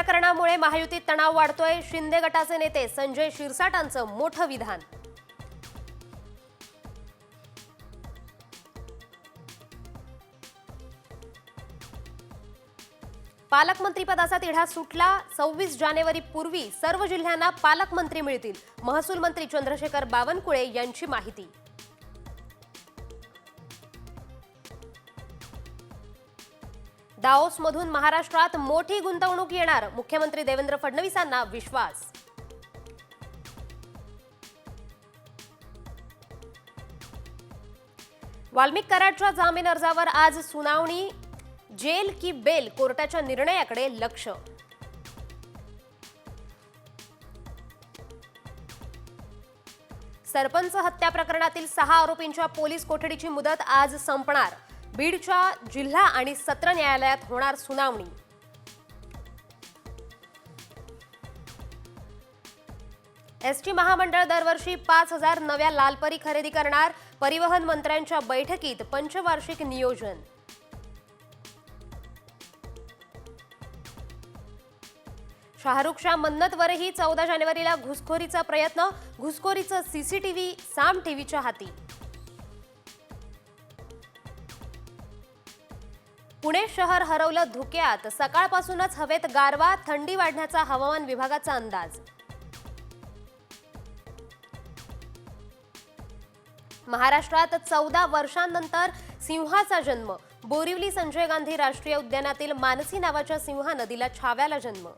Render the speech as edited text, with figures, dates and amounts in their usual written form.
प्रकरणामुळे महायुतीत तणाव वाढतोय। शिंदे गटाचे नेते संजय शिरसाटांचं मोठं विधान। पालकमंत्रीपदाचा तिढा सुटला। 26 जानेवारी पूर्वी सर्व जिल्ह्यांना पालकमंत्री मिळतील। महसूल मंत्री चंद्रशेखर बावनकुळे यांची माहिती। दाओसमधून महाराष्ट्रात मोठी गुंतवणूक येणार। मुख्यमंत्री देवेंद्र फडणवीसांना विश्वास। वाल्मिक कराडच्या जामीन अर्जावर आज सुनावणी। जेल की बेल, कोर्टाच्या निर्णयाकडे लक्ष। सरपंच हत्या प्रकरणातील 6 आरोपींच्या पोलीस कोठडीची मुदत आज संपणार। बीडच्या जिल्हा आणि सत्र न्यायालयात होणार सुनावणी। एसटी महामंडळ दरवर्षी 5000 नव्या लालपरी खरेदी करणार। परिवहन मंत्र्यांच्या बैठकीत पंचवार्षिक नियोजन। शाहरुखच्या मन्नतवरही 14 जानेवारीला घुसखोरीचा प्रयत्न। घुसखोरीचं सीसीटीव्ही साम टीव्हीच्या हाती। पुणे शहर हरवलं धुक्यात। सकाळपासूनच हवेत गारवा, थंडी वाढण्याचा हवामान विभागाचा अंदाज। महाराष्ट्रात 14 वर्षांनंतर सिंहाचा जन्म। बोरिवली संजय गांधी राष्ट्रीय उद्यानातील मानसी नावाच्या सिंहानं दिला छाव्याला जन्म।